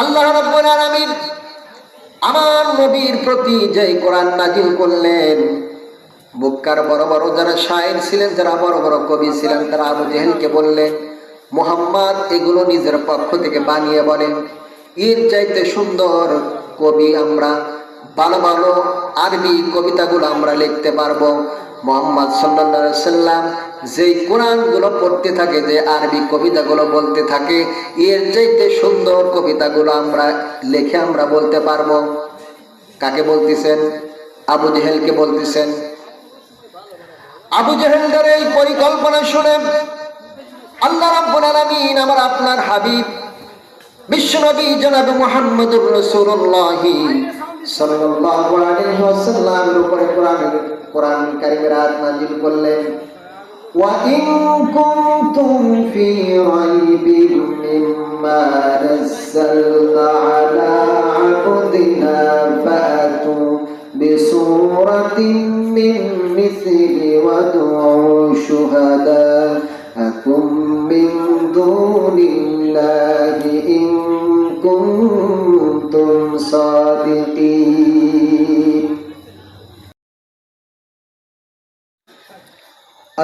আল্লাহ রাব্বুল আলামিন আমার নবীর প্রতি যে কোরআন নাজিল করলেন, মক্কার বড় বড় যারা শায়ের ছিলেন, যারা বড় বড় কবি ছিলেন, তারা আবু জেহেলকে বললেন, মুহাম্মদ এগুলো নিজের পক্ষ থেকে বানিয়ে বলেন, এর চাইতে সুন্দর কবি আমরা, ভালো ভালো আরবি কবিতাগুলো আমরা লিখতে পারবো। মুহাম্মদ সাল্লাল্লাহু আলাইহি সাল্লাম যেই কোরআনগুলো পড়তে থাকে, যে আরবি কবিতাগুলো বলতে থাকে, এর চাইতে সুন্দর কবিতাগুলো আমরা লিখে আমরা বলতে পারবো। কাকে বলতেছেন? আবু জেহেলকে বলতেছেন। আবু জেহেলদের এই পরিকল্পনা শুনে আল্লাহ রাব্বুল আলামিন আমার আপনার হাবিব বিশ্বনবী জনাব মুহাম্মদুর রাসূলুল্লাহ সাল্লাল্লাহু আলাইহি ওয়াসাল্লামের উপরে কোরআন কারীমের আয়াত নাযিল করলেন। ওয়া ইন কুনতুম ফি রাইবিন মিম্মা নাযালনা আলা আবদিনা ফাতু বিসূরাতিন মিন মিসলি ওয়াদউ শুহাদাআকুম মিন দুনিল্লাহি ইন কুনতুম সাদিকিন।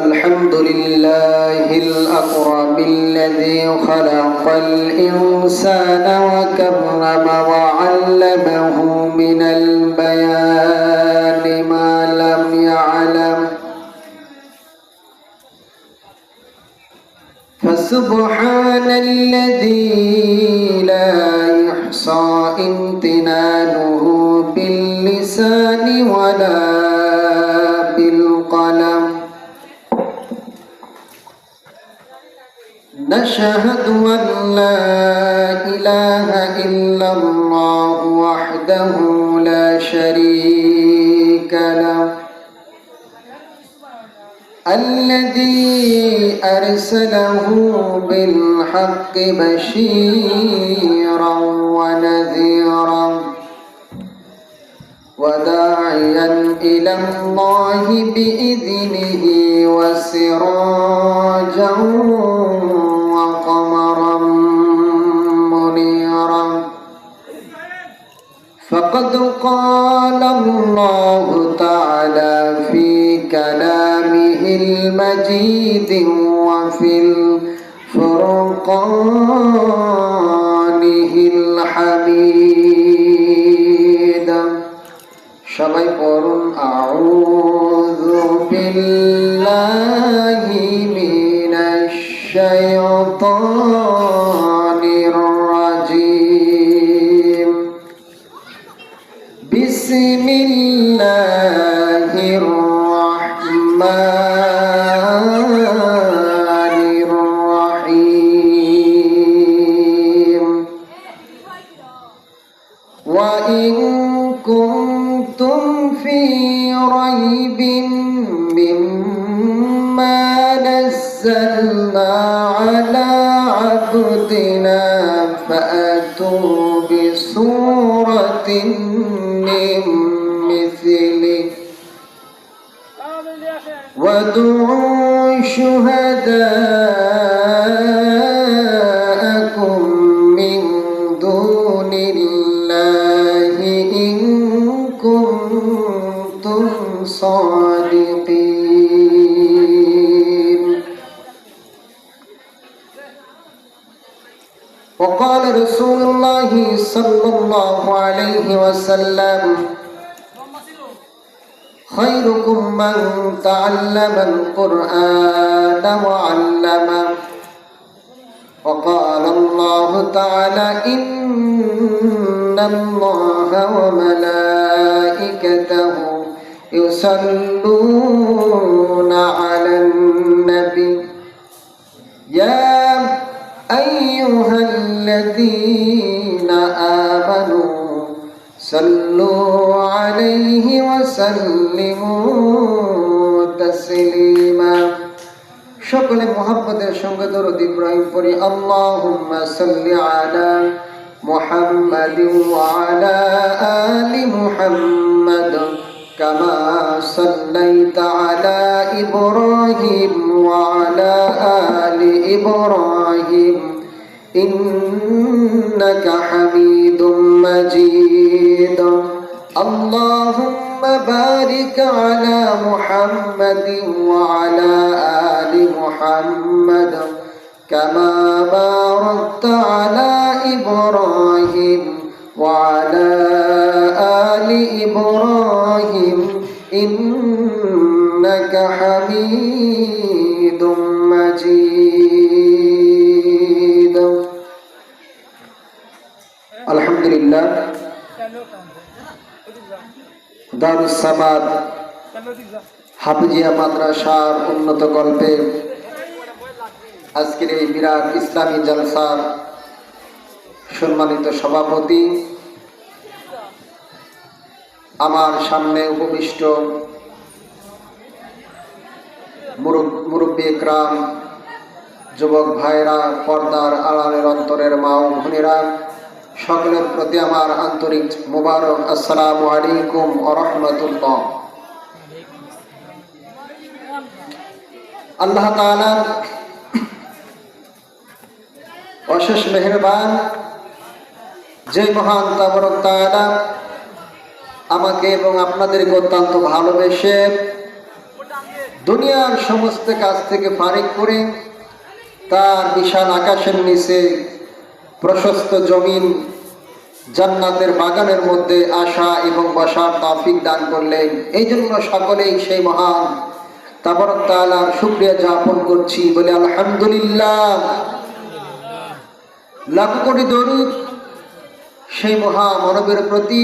আলহামদুলিল্লাহিল আকরামিল্লাযী খালাকাল ইনসানা ওয়া কাররামা ওয়া আল্লামাহু মিনাল বায়ানি মা লাম ইয়ালাম। ফাসুবহানাল্লাযী লা ইহসা ইমতিনানুহু বিল লিসানি ওয়ালা বিল কলম। نشهد أن لا إله إلا الله وحده لا شريك له الذي أرسله بالحق بشيرا ونذيرا وداعيا إلى الله بإذنه وسراجا وقمرا منيرا. فقد قال الله تعالى في كلامه المجيد وفي فرقانه الحميد. সবাই পড়ুন আউযু বিল্লাহি মিনাশ শাইতানির রাজীম। বিসমিল্লাহির রাহমানির রাহিম। ওয়া ইন কুনতুম ফি রাইবিন মিম্মা নাযালনা আলা আবদিনা ফাতু বিসূরাতিন মিন মিসলিহি ওয়াদউ শুহাদাআকুম মিন দুনিল্লাহি ইন কুনতুম সাদিকিন। وقال رسول الله صلى الله عليه وسلم خيركم من تعلم القرآن وعلمه. وقال الله تعالى إن الله وملائكته يصلون على النبي يا أيها الذين آمنوا صلوا عليه وسلموا تسليما. সকলে মুহাব্বতের সঙ্গে দরুদ ইব্রাহিম পড়ি। আল্লাহুম্মা সাল্লি আলা মুহাম্মাদিন ওয়া আলা আলি মুহাম্মাদ কামা সাল্লাইতা আলা ইব্রাহিম ওয়া আলা আলি ইব্রাহিম إنك حميد مجيد اللهم بارك على محمد وعلى آل محمد كما باركت على إبراهيم وعلى آل إبراهيم إنك حميد مجيد الحمد لله দারুস সামাদ হাফিজিয়া মাদ্রাসার উন্নত গল্পে আজকের এই বিরাট ইসলামী জলসার সম্মানিত সভাপতি, আমার সামনে উপবিষ্ট মুরব্বী একরাম, যুবক ভাইরা, পর্দার আড়ালের অন্তরের মা ও বোনেরা, সকলের প্রতি আমার আন্তরিক মুবারক আসসালামু আলাইকুম ওয়া রাহমাতুল্লাহ। আল্লাহ তাআলা অশেষ মেহেরবান, যে মহান তাবারক তাআলা আমাকে এবং আপনাদেরকে অত্যন্ত ভালোবেসে দুনিয়ার সমস্ত কাজ থেকে ফারিক করে তার বিশাল আকাশের নিচে প্রশস্ত জমিন জান্নাতের বাগানের মধ্যে আসা এবং বসার তৌফিক দান করলেন। এই জন্য সকলেই সেই মহান তাবারক তাআলার শুকরিয়া জ্ঞাপন করছি, বলে আলহামদুলিল্লাহ। লাখ কোটি দরুদ সেই মহামানবের প্রতি,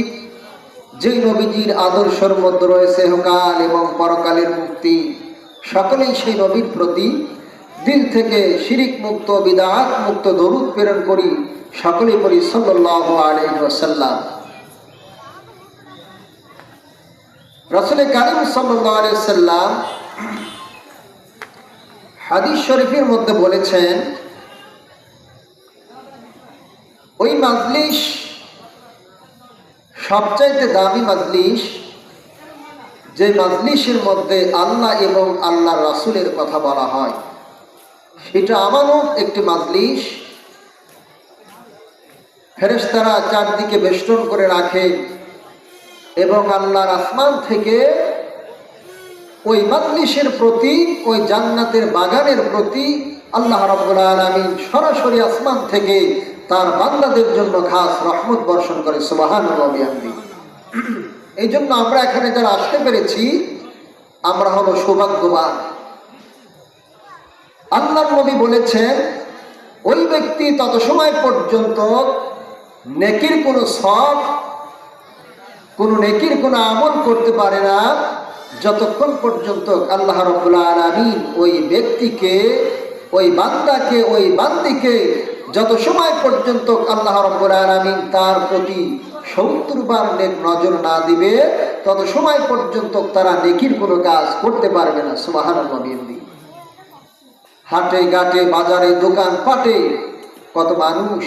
যেই নবীজির আদর্শের মধ্যে রয়েছে ইহকাল এবং পরকালের মুক্তি। সকলেই সেই নবীর প্রতি দিল থেকে শিরিক মুক্ত, বিদআত মুক্ত দরুদ প্রেরণ করি। সকলেই পড়ি সাল্লাল্লাহু আলাইহি ওয়াসাল্লাম। রাসূল কারীম সাল্লাল্লাহু আলাইহি ওয়াসাল্লাম হাদিস শরীফের মধ্যে বলেছেন, ওই মাজলিস সবচাইতে দামি মাজলিস, যে মাজলিসের মধ্যে আল্লাহ এবং আল্লাহর রাসূলের কথা বলা হয়, সেটা আমানত একটি মাজলিস। ফেরেশতারা চারদিকে বেষ্টন করে রাখে এবং আল্লাহর আসমান থেকে ওই মাজলিসের প্রতি, ওই জান্নাতের বাগানের প্রতি আল্লাহ রাব্বুল আলামিন সরাসরি আসমান থেকে তার বান্দাদের জন্য খাস রহমত বর্ষণ করে। সুবহানাল্লাহ ওয়া বিহামদিহি। এই জন্য আমরা এখানে যারা আসতে পেরেছি, আমরা হলো সৌভাগ্যবান। আল্লাহর নবী বলেছেন, ওই ব্যক্তি তত সময় পর্যন্ত নেকির কোনো সওয়াব, কোনো নেকির কোনো আমল করতে পারে না, যতক্ষণ পর্যন্ত আল্লাহ রাব্বুল আলামিন ওই ব্যক্তিকে, ওই বান্দাকে, ওই বান্দিকে যত সময় পর্যন্ত আল্লাহ রাব্বুল আলামিন তার প্রতি ৭০ বার নেক নজর না দিবে, তত সময় পর্যন্ত তারা নেকির কোনো কাজ করতে পারবে না। সুবহানাল্লাহ। হাটে ঘাটে, বাজারে, দোকান পাটে কত মানুষ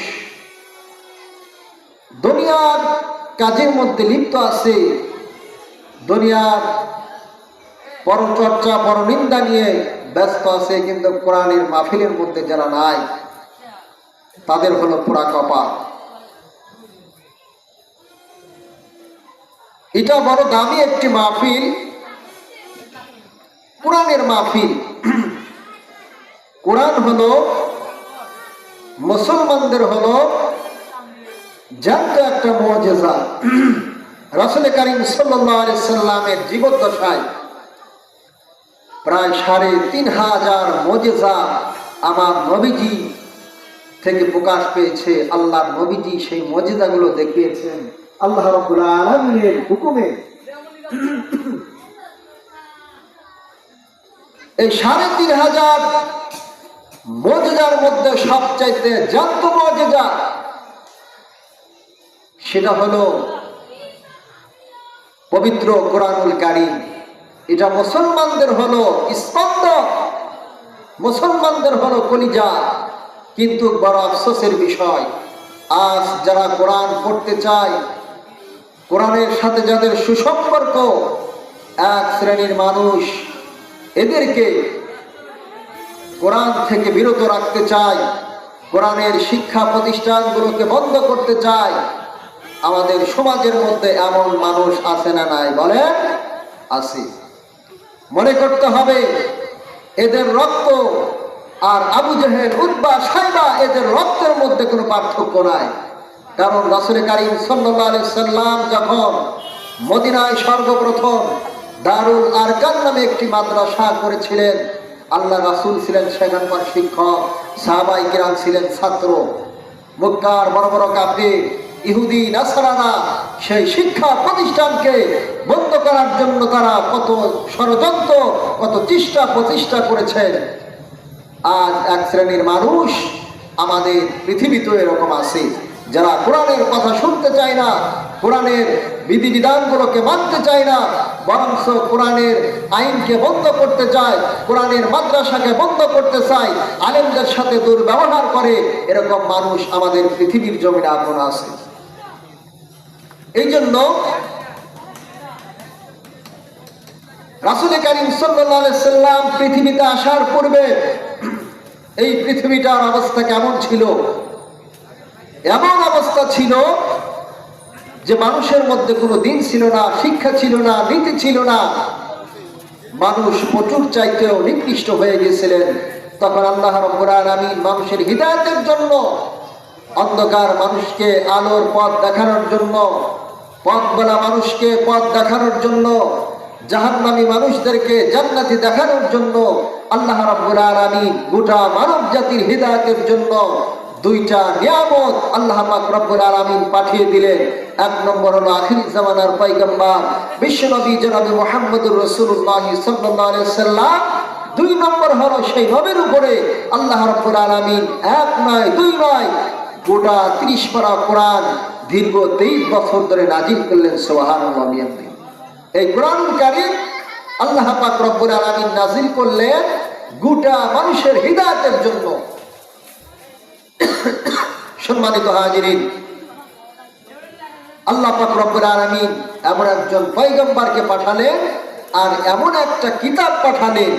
দুনিয়ার কাজের মধ্যে লিপ্ত আছে, দুনিয়ার পরচর্চা, পরনিন্দা নিয়ে ব্যস্ত আছে, কিন্তু কোরআনের মাহফিলের মধ্যে যারা নাই, তাদের হলো পোড়া কপাল। এটা বড় দামি একটি মাহফিল, কোরআনের মাহফিল। কোরআন হলো মুসলমানদের হলো জ্যান্ত একটা মুজিজা। রাসূল কারীম সাল্লাল্লাহু আলাইহি সাল্লামের জীবদ্দশায় প্রায় ৩৫০০ মুজিজা আমার নবীজি থেকে প্রকাশ পেয়েছে। আল্লাহর নবীজি সেই মুজিজাগুলো দেখিয়েছেন আল্লাহ রাব্বুল আলামিনের হুকুমে। এই ৩৫০০০ মুজিজার মধ্যে সবচাইতে জ্যান্ত মুজিজা সেটা হলো পবিত্র কোরআনুল কারীম। এটা মুসলমানদের হলো স্পন্দন, মুসলমানদের হলো কলিজা। কিন্তু বড় আফসোসের বিষয়, আজ যারা কোরআন পড়তে চায়, কোরআনের সাথে যাদের সুসম্পর্ক, এক শ্রেণীর মানুষ এদেরকে কোরআন থেকে বিরত রাখতে চায়, কোরআনের শিক্ষা প্রতিষ্ঠানগুলোকে বন্ধ করতে চায়। আমাদের সমাজের মধ্যে এমন মানুষ আছে না নাই বলেন? আছে। মনে করতে হবে এদের রক্ত আর আবু জেহেল, উতবা, সাইবা এদের রক্তের মধ্যে কোনো পার্থক্য নাই। কারণ রাসূল কারীম সাল্লাল্লাহু আলাইহি সাল্লাম যখন মদিনায় সর্বপ্রথম দারুল আরকাম নামে একটি মাদ্রাসা করেছিলেন, আল্লাহ রাসূল ছিলেন সেখানকার শিক্ষক, সাহাবায়ে কিরাম ছিলেন ছাত্র। মক্কার বড় বড় কাফির ইহুদি নাসারারা সেই শিক্ষা প্রতিষ্ঠানকে বন্ধ করার জন্য তারা কত ষড়যন্ত্র, কত চেষ্টা প্রতিষ্ঠা করেছেন। আজ এক শ্রেণীর মানুষ আমাদের পৃথিবীতে এরকম আছে, যারা কোরআনের কথা শুনতে চায় না, কোরআনের বিধিবিধানগুলোকে মানতে চায় না, বরঞ্চ কোরআনের আইনকে বন্ধ করতে চায়, কোরআনের মাদ্রাসাকে বন্ধ করতে চায়, আলেমদের সাথে দুর্ব্যবহার করে। এরকম মানুষ আমাদের পৃথিবীর জমিনে এখন আছে। এই জন্য রাসূল কারীম সাল্লাল্লাহু আলাইহি সাল্লাম পৃথিবীতে আসার পূর্বে এই পৃথিবীটার অবস্থা কেমন ছিল? এমন অবস্থা ছিল যে মানুষের মধ্যে কোনো দিন ছিল না, শিক্ষা ছিল না, নীতি ছিল না। মানুষ প্রচুর চাইতেও নিকৃষ্ট হয়ে গিয়েছিলেন। তখন আল্লাহ রাব্বুল আলামিন মানুষের হিদায়াতের জন্য, অন্ধকার মানুষকে আলোর পথ দেখানোর জন্য, পথওয়ালা মানুষকে পথ দেখানোর জন্য, জাহান্নামী মানুষদেরকে জান্নাতি দেখানোর জন্য আল্লাহ রাব্বুল আলামিন গোটা মানব জাতির হিদায়াতের জন্য দুইটা নিয়ামত আল্লাহ পাক রব্বুল আলামিন পাঠিয়ে দিলেন। এক নম্বর হলো আখির জামানার পয়গম্বর বিশ্বনবী জনাবে মুহাম্মদুর রাসূলুল্লাহ সাল্লাল্লাহু আলাইহি সাল্লাম। দুই নম্বর হলো সেই নবীর উপরে আল্লাহ রাব্বুল আলামিন এক নয়, দুই নয়, গোটা 30 পারা কোরআন দীর্ঘ 23 বছর ধরে নাজিল করলেন। সুবহানাল্লাহ। এই কোরআনুল কারীম আল্লাহ পাক রব্বুল আলামিন নাজিল করলেন গোটা মানুষের হিদায়াতের জন্য। সম্মানিত হাজিরিন, আল্লাহ পাক রব্বুল আলামিন এমন একজন পয়গম্বরকে পাঠালেন আর এমন একটা কিতাব পাঠালেন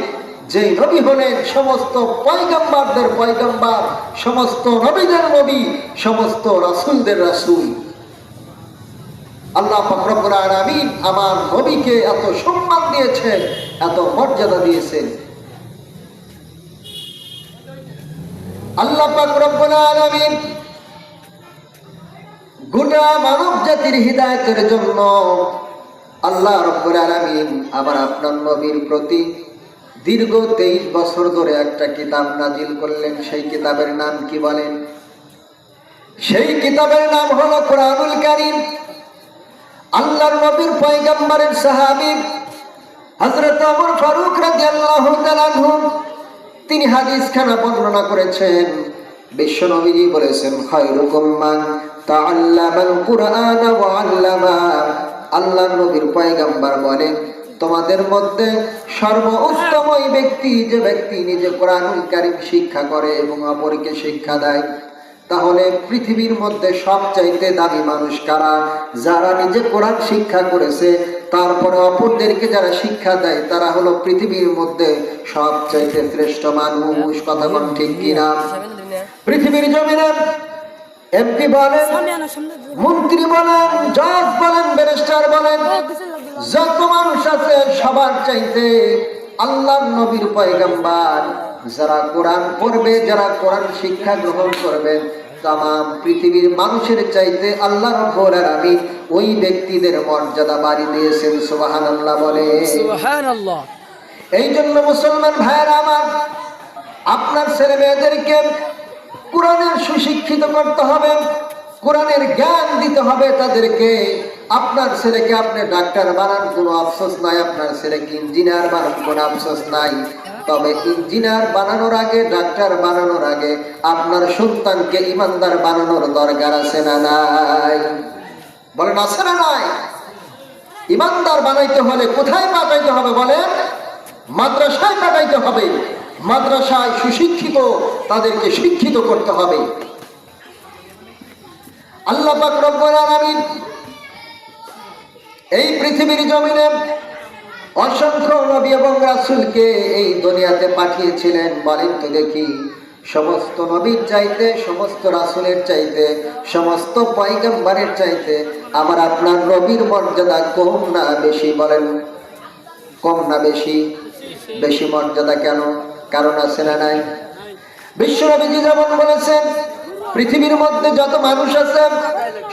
যে নবী হলেন সমস্ত পয়গম্বরদের পয়গম্বর, সমস্ত নবীদের নবী, সমস্ত রাসূলদের রাসূল। আল্লাহ পাক রব্বুল আলামিন আমার নবীকে এত সম্মান দিয়েছেন, এত মর্যাদা দিয়েছেন। আল্লাহ পাক রব্বুল আলামিন গোটা মানব জাতির হিদায়াতের জন্য আল্লাহ রব্বুল আলামিন আবার আপনার নবীর প্রতি দীর্ঘ 23 বছর ধরে একটা কিতাব নাজিল করলেন। সেই কিতাবের নাম কি বলেন? সেই কিতাবের নাম হলো কোরআনুল কারীম। আল্লাহর নবীর পয়গম্বরের সাহাবী হযরত ওমর ফারুক রাদিয়াল্লাহু তাআলা আনহু তিনি হাদিসখানা বর্ণনা করেছেন। বিশ্ব নবীজি বলেছেন, খায়রুকুম মান তাআল্লামাল কুরআন ওয়া আল্লামা। আল্লাহর নবীর পয়গম্বর বলেন, তোমাদের মধ্যে সর্বোত্তম ওই ব্যক্তি যে ব্যক্তি নিজে কোরআনুল কারীম শিক্ষা করে এবং অপরকে শিক্ষা দেয়। তাহলে পৃথিবীর মধ্যে সবচাইতে দামি মানুষ কারা? যারা নিজে কোরআন শিক্ষা করেছে তারপরে অপরদেরকে যারা শিক্ষা দেয়, তারা হলো পৃথিবীর মধ্যে সবচাইতে শ্রেষ্ঠ মানুষ। কথা কোন ঠিক কিনা? পৃথিবীর জমিনে এমপি বলেন, মন্ত্রী বলেন, জজ বলেন, ব্যারিস্টার বলেন, যত মানুষ আছে সবার চাইতে আল্লাহর নবীর পয়গম্বর যারা কোরআন পড়বে, যারা কোরআন শিক্ষা গ্রহণ করবেন, তামাম পৃথিবীর মানুষের চাইতে আল্লাহ রাব্বুল আলামিন ওই ব্যক্তিদের মর্যাদা বাড়িয়ে দিয়েছেন। সুবহানাল্লাহ বলে। সুবহানাল্লাহ। এই জন্য মুসলমান ভাইয়েরা আমার, আপনার ছেলে মেয়েদেরকে কোরআনের সুশিক্ষিত করতে হবে, কোরআনের জ্ঞান দিতে হবে তাদেরকে। আপনার ছেলেকে আপনি ডাক্তার বানান, কোনো আফসোস নাই। আপনার ছেলেকে ইঞ্জিনিয়ার বানান, কোনো আফসোস নাই। তবে ইঞ্জিনিয়ার বানানোর আগে, ডাক্তার বানানোর আগে আপনার সন্তানকে ইমানদার বানানোর দরকার আছে না নাই? বলেন আছে না নাই? ইমানদার বানাইতে হলে কোথায় পাঠাইতে হবে বলেন? মাদ্রাসায় পাঠাইতে হবে। মাদ্রাসায় সুশিক্ষিত তাদেরকে শিক্ষিত করতে হবে। আল্লাহ পাক রব্বুল আলামিন এই পৃথিবীর জমিনে অসংখ্য নবী এবং রাসূলকে এই দুনিয়াতে পাঠিয়েছিলেন। বলেন তো দেখি, সমস্ত নবীর চাইতে, সমস্ত রাসূলের চাইতে, সমস্ত পয়গম্বরের চাইতে আমার আপনার নবীর মর্যাদা কম না বেশি? বলেন, কম না বেশি? বেশি মর্যাদা কেন? কারণ আছে না নাই? বিশ্বনবীজি যেমন বলেছেন, পৃথিবীর মধ্যে যত মানুষ আছে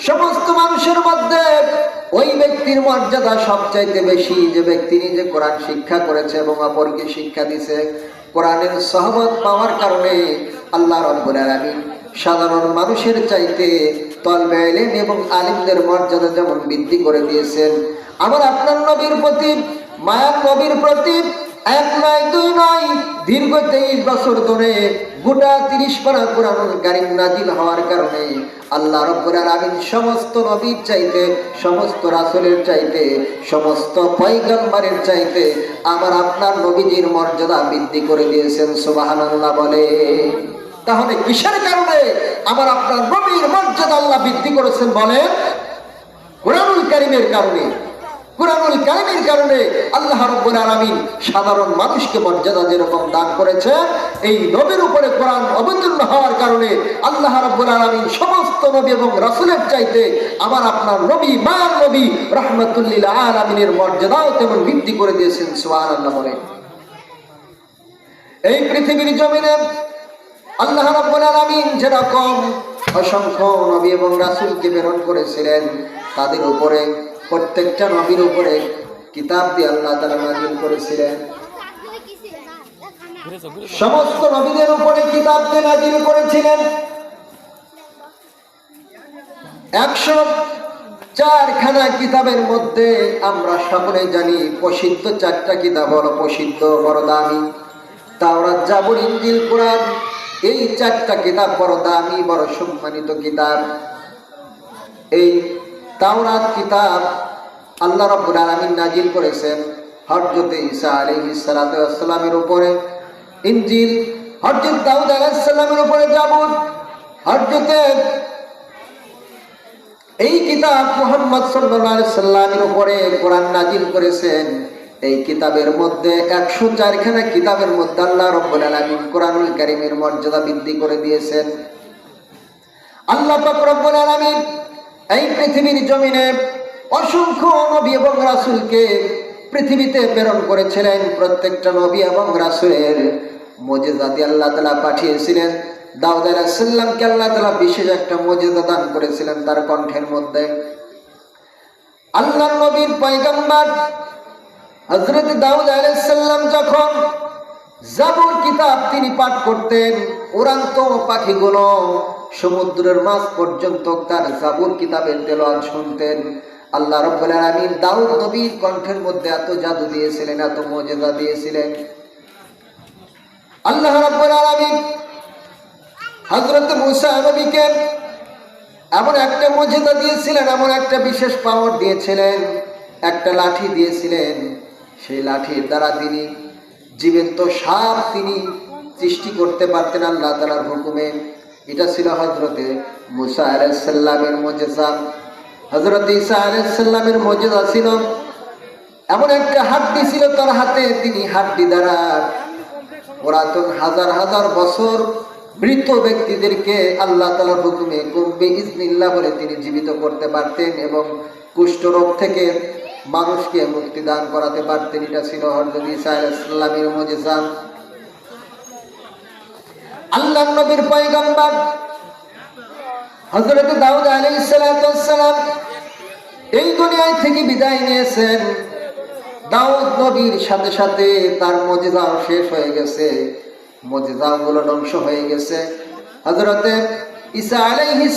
সমস্ত মানুষের মধ্যে ওই ব্যক্তির মর্যাদা সবচাইতে বেশি যে ব্যক্তি নিজে কোরআন শিক্ষা করেছে এবং অপরকে শিক্ষা দিছে। কোরআনের সহবত পাওয়ার কারণে আল্লাহ রাব্বুল আলামিন সাধারণ মানুষের চাইতে তলবে ইলম এবং আলিমদের মর্যাদা যেমন বৃদ্ধি করে দিয়েছেন, আমার আপনার নবীর প্রতি, মায়ার নবীর প্রতি এক নয় দুই নয় দীর্ঘ 23 বছর ধরে গোটা 30 পারা কোরআনুল কারীম নাজিল হওয়ার কারণে আল্লাহ রাব্বুল আলামিন সমস্ত নবীর চাইতে, সমস্ত রাসূলের চাইতে, সমস্ত পয়গম্বরের চাইতে আমার আপনার নবীজির মর্যাদা বৃদ্ধি করে দিয়েছেন। সুবহানাল্লাহ বলে। তাহলে কিসের কারণে আমার আপনার নবীর মর্যাদা আল্লাহ বৃদ্ধি করেছেন? বলেন, কোরআনুল কারীমের কারণে। কোরআনুল কারীমের কারণে আল্লাহ রাব্বুল আলামিন সাধারণ মানুষকে মর্যাদা যেরকম দান করেছে, এই নবীর উপরে কোরআন অবতীর্ণ হওয়ার কারণে আল্লাহ রাব্বুল আলামিন সমস্ত নবী এবং রাসূলের চাইতে আমার আপনার নবী, মায়ার নবী রাহমাতুল লিল আলামিনের মর্যাদাও তেমন বৃদ্ধি করে দিয়েছেন। সুবহানাল্লাহ বলে। এই পৃথিবীর জমিনে আল্লাহ রাব্বুল আলামিন যেরকম অসংখ্য নবী এবং রাসূলকে প্রেরণ করেছিলেন, তাদের উপরে, প্রত্যেকটা নবীর উপরে কিতাব দিয়ে আল্লাহ তাআলা নাযিল করেছিলেন। সমস্ত নবীদের উপরে কিতাব দিয়ে নাযিল করেছিলেন। 104 খানা কিতাবের মধ্যে আমরা সকলে জানি প্রসিদ্ধ 4টা কিতাব হলো প্রসিদ্ধ, বড় দামি। তাওরাত, জাবুর, ইনজিল, কোরআন, এই 4টা কিতাব বড় দামি, বড় সম্মানিত কিতাব। এই তাওরাত কিতাব আল্লাহ রাব্বুল আলামিন নাজিল করেছেন হযরত ঈসা আলাইহিস সালাতু ওয়াস সালামের উপরে, ইনজিল হযরত দাউদ আলাইহিস সালামের উপরে, জাবুর হযরত, এই কিতাব মুহাম্মদ সাল্লাল্লাহু আলাইহি সাল্লামের উপরে কোরআন নাজিল করেছেন। এই কিতাবের মধ্যে 104 খানা কিতাবের মধ্যে আল্লাহ রাব্বুল আলামিন কোরআনুল কারীমের মর্যাদা বৃদ্ধি করে দিয়েছেন। আল্লাহ পাক রব্বুল আলামিন এই পৃথিবীর জমিনে অসংখ্য নবী এবং রাসূলকে পৃথিবীতে প্রেরণ করেছিলেন। প্রত্যেকটা নবী এবং রাসূলের মুজিজা দিয়ে আল্লাহ তাআলা পাঠিয়েছিলেন। দাউদ আলাইহিস সালামকে আল্লাহ তাআলা বিশেষ একটা মুজিজা দান করেছিলেন তার কণ্ঠের মধ্যে। আল্লাহর নবীর পয়গম্বর হযরত দাউদ আলাইহিস সালাম যখন জাবুর কিতাব তিনি পাঠ করতেন, উড়ন্ত পাখিগুলো সমুদ্রের মাঝ পর্যন্ত তার জাবুর কিতাবের তেলাওয়াত শুনতেন। আল্লাহ রাব্বুল আলামিন দাউদ নবীর কণ্ঠের মধ্যে এত জাদু দিয়েছিলেন, এত মুজিজা দিয়েছিলেন। আল্লাহ রাব্বুল আলামিন হযরত মূসা নবীকে এমন একটা মুজিজা দিয়েছিলেন, এমন একটা বিশেষ পাওয়ার দিয়েছিলেন, একটা লাঠি দিয়েছিলেন। সেই লাঠির দ্বারা তিনি জীবন্ত সাপ তিনি সৃষ্টি করতে পারতেন আল্লাহ তাআলার হুকুমে। এটা ছিল হযরতে মূসা আলাইহিস সালামের মুজিজা। হযরত ঈসা আলাইহিস সালামের মুজিজা ছিল এমন একটা হাড্ডি ছিল তার হাতে, তিনি হাড্ডি দ্বারা পুরাতন হাজার হাজার বছর মৃত ব্যক্তিদেরকে আল্লাহ তাআলার হুকুমে কুম্বে ইজনিল্লাহ বলে তিনি জীবিত করতে পারতেন এবং কুষ্ঠ রোগ থেকে মানুষকে মুক্তি দান করাতে পারতেন। এটা ছিল হযরত ঈসা আলাইহিস সালামের মুজিজা। আল্লাহর নবীর পয়গম্বর হযরত দাউদ আলাইহিস সালাম এই দুনিয়া থেকে বিদায় নিয়েছেন। দাউদ নবীর সাথে সাথে তার মুজিজাও শেষ হয়ে গেছে, মুজিজাগুলো ধ্বংস হয়ে গেছে। হযরত ঈসা আলাইহিস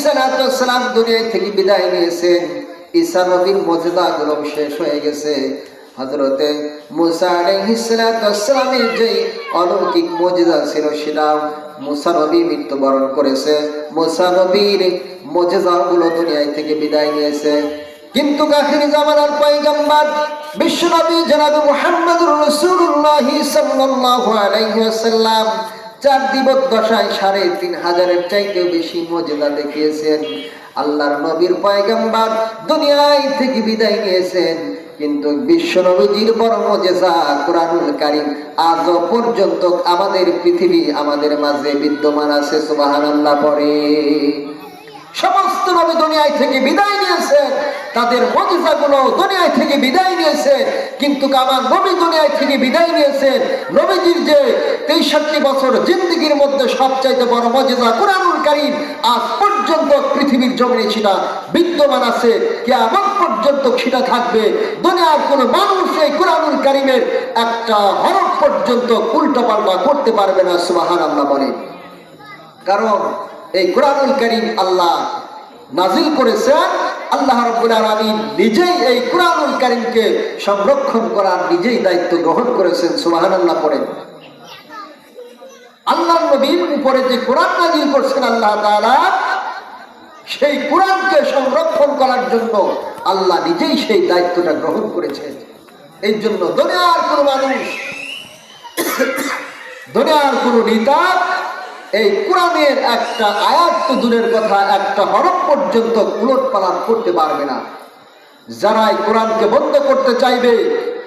সালাম দুনিয়া থেকে বিদায় নিয়েছেন, ঈসা নবীর মুজিজাগুলো শেষ হয়ে গেছে। হযরত মূসা আলাইহিস সালামের যে অলৌকিক মুজিজা ছিল সেটা মূসা নবী মৃত্যুবরণ করেছে, মূসা নবীর মুজিজাগুলো দুনিয়া থেকে বিদায় নিয়েছে। কিন্তু আখিরি জামানার পয়গম্বর বিশ্বনবী জনাব মুহাম্মদুর রাসূলুল্লাহ সাল্লাল্লাহু আলাইহি ওয়াসাল্লাম 4 দিবসদশায় 3500-এর চাইতে বেশি মুজিজা দেখিয়েছেন। আল্লাহর নবীর পয়গম্বর দুনিয়া থেকে বিদায় নিয়েছেন, কিন্তু বিশ্ব নবীজির বড় মুজিজা কুরআনুল কারীম আজ পর্যন্ত আমাদের পৃথিবী আমাদের মাঝে বিদ্যমান আছে। সুবহানাল্লাহ পড়ে। সমস্ত নবী দুনিয়ায় থেকে বিদায় নিয়েছেন, তাদের মুজিজাগুলো দুনিয়ায় থেকে বিদায় নিয়েছেন, কিন্তু আমার নবী দুনিয়ায় থেকে বিদায় নিয়েছেন। নবীজির যে ৬৩ বছর জিন্দেগির মধ্যে সবচাইতে বড় মুজিজা কুরআনুল কারীম আজ পর্যন্ত পৃথিবীর জমিনে সেটা বিদ্যমান আছে, কিয়ামত পর্যন্ত সেটা থাকবে। দুনিয়ার কোন মানুষ এই কুরআনুল কারীমের একটা হরফ পর্যন্ত উল্টাপাল্টা করতে পারবে না। সুবহানাল্লাহ বলে। কারণ এই কুরআনুল কারীম আল্লাহ নাজিল করেছেন, আল্লাহ রাব্বুল আলামিন নিজেই এই কুরআনুল কারীমকে সংরক্ষণ করার নিজেই দায়িত্ব গ্রহণ করেছেন। সুবহানাল্লাহ পড়েন। আল্লাহর নবীর উপরে যে কোরআন নাজিল করছেন আল্লাহ তাআলা, সেই কোরআনকে সংরক্ষণ করার জন্য আল্লাহ নিজেই সেই দায়িত্বটা গ্রহণ করেছেন। এই জন্য দুনিয়ার কোন মানুষ, দুনিয়ার কোন নেতা এই কোরআনের একটা আয়াত তো দূরের কথা, একটা হরফ পর্যন্ত উলটপালট করতে পারবে না। যারা এই কোরআনকে বন্ধ করতে চাইবে,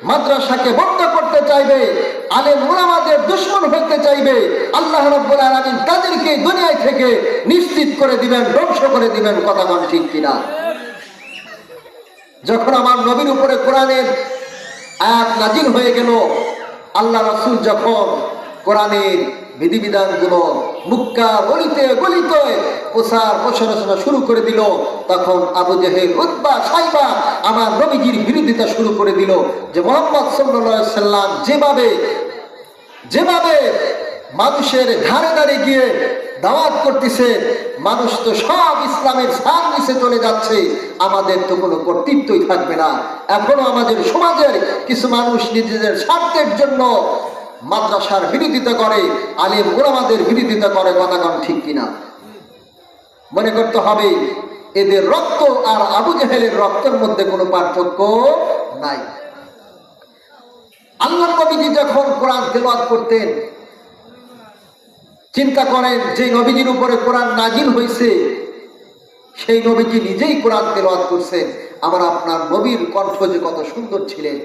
মাদ্রাসাকে বন্ধ করতে চাইবে, আলেম উলামাদের দুশমন হতে চাইবে, আল্লাহ রাব্বুল আলামিন তাদেরকে দুনিয়ায় থেকে নিশ্চিত করে দিবেন, ধ্বংস করে দিবেন। কথা বল ঠিক কিনা? যখন আমার নবীর উপরে কোরআনের আয়াত নাজিল হয়ে গেল, আল্লাহ রাসূল যখন কোরআনের বিধিবিধানগুলো মুক্কা গলিতে গলিতে প্রচার প্রসারণা শুরু করে দিল, তখন আবু জেহেল, উতবা, সাইবা আমার নবীজির বিরোধিতা শুরু করে দিল যে মুহাম্মদ সাল্লাল্লাহু আলাইহি সাল্লাম যেভাবে মানুষের ধারে ধারে গিয়ে দাওয়াত করতেছে, মানুষ তো সব ইসলামের ছায়া নিচে চলে যাচ্ছে, আমাদের তো কোনো কর্তৃত্বই থাকবে না। এখনো আমাদের সমাজের কিছু মানুষ নিজেদের স্বার্থের জন্য মাদ্রাসার বিরোধিতা করে, আলেম ওলামাদের বিরোধিতা করে। কথা কন ঠিক কিনা? মনে করতে হবে এদের রক্ত আর আবু জেহেলের রক্তের মধ্যে কোনো পার্থক্য নাই। আল্লাহর নবীজি যখন কোরআন তেলাওয়াত করতেন, চিন্তা করেন যে নবীজির উপরে কোরআন নাজিল হয়েছে, সেই নবীজি নিজেই কোরআন তেলাওয়াত করছেন। আমার আপনার নবীর কণ্ঠ যে কত সুন্দর ছিলেন।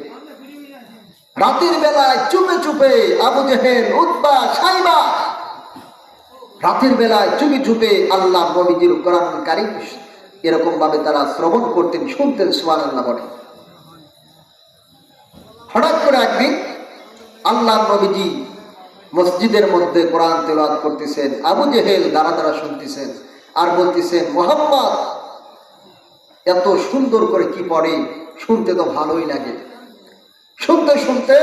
রাতের বেলায় চুপে চুপে আবু জেহেল, উতবা, সাইবা রাতের বেলায় চুপে চুপে আল্লাহ নবীজির কোরআনুল কারীম এরকম ভাবে তারা শ্রবণ করতেন, শুনতেন। সুবহানাল্লাহ বলেন। হঠাৎ করে একদিন আল্লাহ নবীজি মসজিদের মধ্যে কোরআন তেলাওয়াত করতেছেন, আবু জেহেল দাঁড়া দাঁড়া শুনতেছেন আর বলতেছেন, মুহাম্মদ এত সুন্দর করে কি পড়ে, শুনতে তো ভালোই লাগে। শুনতে শুনতে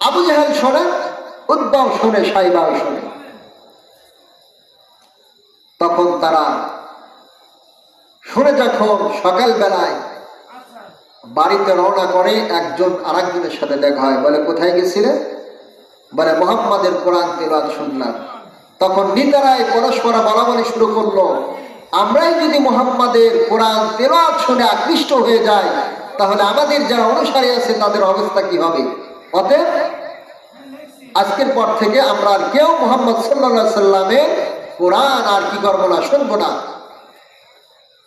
আবু জেহেল শোনে, উতবাও শোনে, সাইবাও শোনে। তখন তারা শুনে যখন সকাল বেলায় বাড়িতে রওনা করে, একজন আরেকজনের সাথে দেখা হয়। বলে, কোথায় গেছিলে? বলে, মুহাম্মাদের কোরআন তেলাওয়াত শুনলাম। তখন নেতারাই পরস্পর বলাবলি শুরু করলো, আমরাই যদি মুহাম্মাদের কোরআন তেলাওয়াত শুনে আকৃষ্ট হয়ে যায়, তাহলে আমাদের যারা অনুসারী আছে তাদের অবস্থা কি হবে? অতএব আজকের পর থেকে আমরা আর কেউ মুহাম্মদ সাল্লাল্লাহু আলাইহি সাল্লামের কোরআন আর কি করবো না, শুনবো না।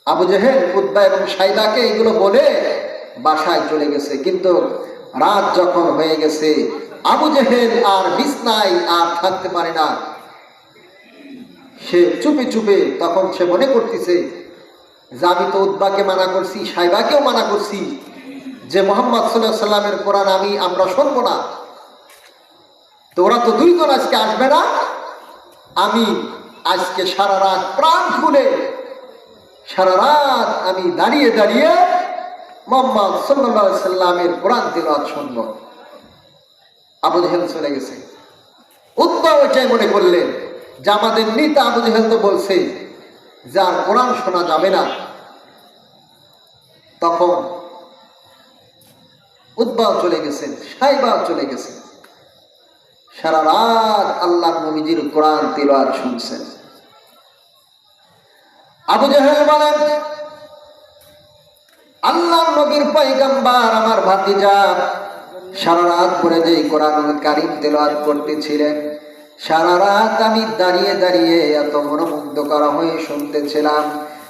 আবু জেহেল, উতবা এবং সাইদাকে এগুলো বলে বাসায় চলে গেছে। কিন্তু রাত যখন হয়ে গেছে, আবু জেহেল আর বিছনায় আর থাকতে পারে না। সে চুপে চুপে তখন সে মনে করতেছে যে আমি তো উতবাকে মানা করছি, সাইবাকেও মানা করছি যে মুহাম্মদ সাল্লাল্লাহু আলাইহি সাল্লামের কোরআন আমরা শুনবো না, তো ওরা তো দুইজন আজকে আসবে না। আমি আজকে সারা রাত প্রাণ খুলে সারা রাত আমি দাঁড়িয়ে দাঁড়িয়ে মুহাম্মদ সাল্লাল্লাহু আলাইহি সাল্লামের কোরআন তেলাওয়াত শুনব। আবু জেহেল চলে গেছে। উতবা ওইটাই মনে করলেন যে আমাদের নেতা আবু জেহেল তো বলছে যে আর কোরআন শোনা যাবে না। তখন উতবাও চলে গেছেন, সাইবাও চলে গেছেন। সারা রাত আল্লাহর নবীজির কোরআন তেলাওয়াত শুনছেন। আবু জেহেল বলেন, আল্লাহর নবীর পয়গম্বর আমার ভাতিজা সারা রাত পরে যে কোরআনুল কারীম তেলাওয়াত করতেছিলেন, সারা রাত আমি দাঁড়িয়ে দাঁড়িয়ে এত মনোমুগ্ধ করা হয়ে শুনতেছিলাম।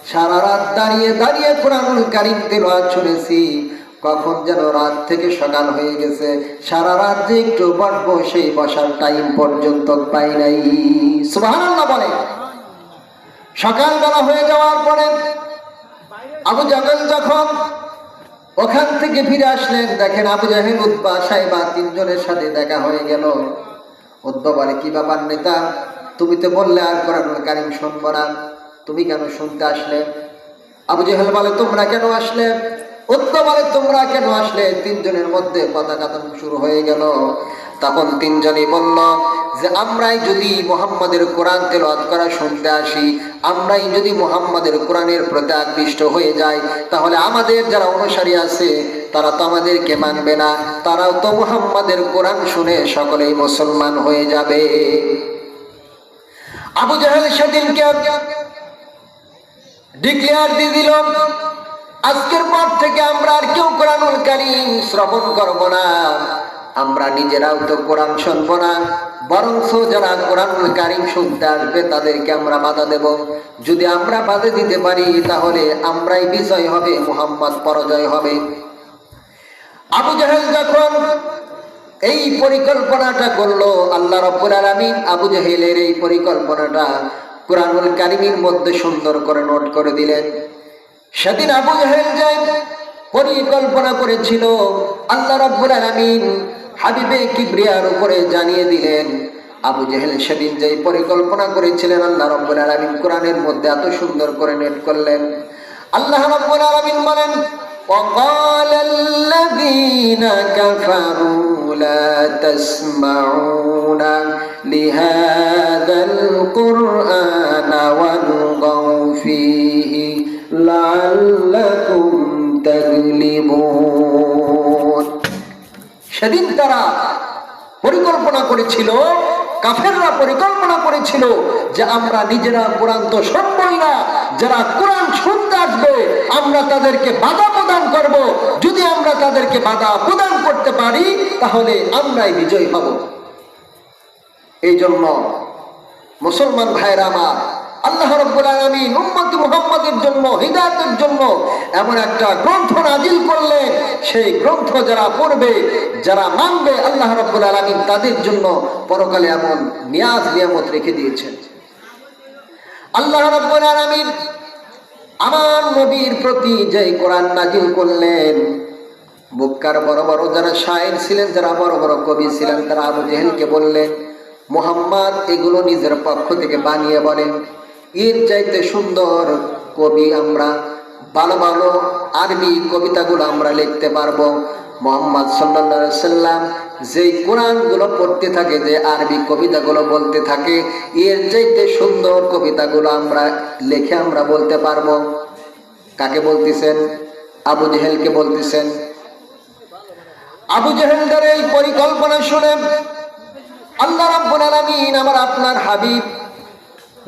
সারা রাত দাঁড়িয়ে দাঁড়িয়ে কোরআনুল কারীম তেলাওয়াত শুনেছি, কখন যেন রাত থেকে সকাল হয়ে গেছে। সারা রাত যে একটু বসবো সেই বসার টাইম পর্যন্ত পাই নাই। সুবহানাল্লাহ বলে। সকালবেলা হয়ে যাওয়ার পরে আবু জাহেল যখন ওখান থেকে ফিরে আসলেন, দেখেন আবু জাহেল, উতবা, সাইবা তিনজনের সাথে দেখা হয়ে গেল। উতবা বলে, কি ব্যাপার নেতা, তুমি তো বললে আর কোরআনুল কারীম শুনবো না, তুমি কেন শুনতে আসলে? আবু জাহেল বলে, তোমরা কেন আসলে? উতবা বলে, তোমরা কেন আসলে? তিনজনের মধ্যে কথাকাতন শুরু হয়ে গেল। তখন তিনজনই বলল যে আমরাই যদি মুহাম্মাদের কোরআন তেলাওয়াত করা শুনতে আসি, আমরাই যদি মুহাম্মাদের কোরআনের প্রতি আকৃষ্ট হয়ে যাই, তাহলে আমাদের যারা অনুসারী আছে তারা তো আমাদেরকে মানবে না, তারাও তো মুহাম্মাদের কোরআন শুনে সকলেই মুসলমান হয়ে যাবে। আবু জাহেল সেদিনকে ডিক্লেয়ার দিয়ে দিল, আজকের পর থেকে আমরা আর কেউ কোরআনুল কারীম শ্রবণ করব না, আমরা নিজেরাও তো কোরআন শুনবো না, বরঞ্চ যারা কোরআনুল কারীম শুনতে আসবে তাদেরকে আমরা বাধা দেব। যদি আমরা বাধা দিতে পারি তাহলে আমরাই বিজয় হবে, মুহাম্মদ পরাজয় হবে। আবু জাহেল যখন এই পরিকল্পনাটা করলো, আল্লাহ রাব্বুল আলামিন আবু জাহেলের এই পরিকল্পনাটা কোরআনুল কারীমের মধ্যে সুন্দর করে নোট করে দিলেন। সেদিন আবু জাহেল যে পরিকল্পনা করেছিল, আল্লাহ রাব্বুল আলামিন হাবিবে কিবরিয়ার উপরে জানিয়ে দিলেন। আবু জাহেল সেদিন যে পরিকল্পনা করেছিলেন, আল্লাহ রাব্বুল আলামিন কোরআনের মধ্যে এত সুন্দর করে নোট করলেন। আল্লাহ রাব্বুল আলামিন বলেন, وقال الذين كفروا لا تسمعون لهذا القرآن والغوا فيه لعلكم تغلبون। সেদিন তারা পরিকল্পনা করেছিল, কাফেররা পরিকল্পনা করেছিল যে আমরা নিজেরা কোরআন তো শুনবই না, যারা কোরআন শুনতে আসবে আমরা তাদেরকে বাধা প্রদান করব, যদি আমরা তাদেরকে বাধা প্রদান করতে পারি তাহলে আমরাই বিজয়ী হব। এই জন্য মুসলমান ভাইরা আমার, আল্লাহ রাব্বুল আলামিন উম্মত মুহাম্মাদের জন্য, হিদায়াতের জন্য এমন একটা গ্রন্থ নাজিল করলেন, সেই গ্রন্থ যারা পড়বে, যারা মানবে, আল্লাহ রাব্বুল আলামিন তাদের জন্য পরকালে এমন নিয়াজ নিয়ামত রেখে দিয়েছেন। আল্লাহ রাব্বুল আলামিন আমার নবীর প্রতি যে কোরআন নাজিল করলেন, মক্কার বড় বড় যারা শায়ের ছিলেন, যারা বড় বড় কবি ছিলেন, তারা আবু জেহেলকে বললেন, মুহাম্মদ এগুলো নিজের পক্ষ থেকে বানিয়ে বলেন, এর চাইতে সুন্দর কবি আমরা, ভালো ভালো আরবি কবিতাগুলো আমরা লিখতে পারবো। মুহাম্মদ সাল্লাল্লাহু আলাইহি সাল্লাম যে কোরআনগুলো পড়তে থাকে, যে আরবি কবিতাগুলো বলতে থাকে, এর চাইতে সুন্দর কবিতাগুলো আমরা লিখে আমরা বলতে পারবো। কাকে বলতেছেন? আবু জেহেলকে বলতেছেন। আবু জেহেলদের এই পরিকল্পনা শুনে আল্লাহ রাব্বুল আলামিন আমার আপনার হাবিব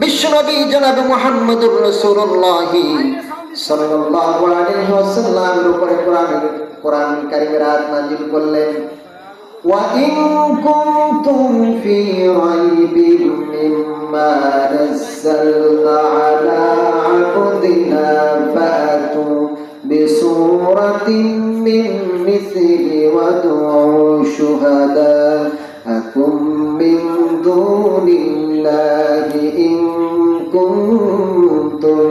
বিশ্বনবী জনাব মুহাম্মদুর রাসূলুল্লাহ সাল্লাল্লাহু আলাইহি ওয়াসাল্লামের উপরে কোরআন কারীমের আয়াত নাযিল করলেন। ওয়া ইন কুনতুম ফি রাইবিন মিম্মা নাযালনা আলা আবদিনা ফাতু বিসূরাতিন মিন মিসলিহি ওয়াদউ শুহাদাআকুম মিন দুনিল্লাহি ইন কুনতুম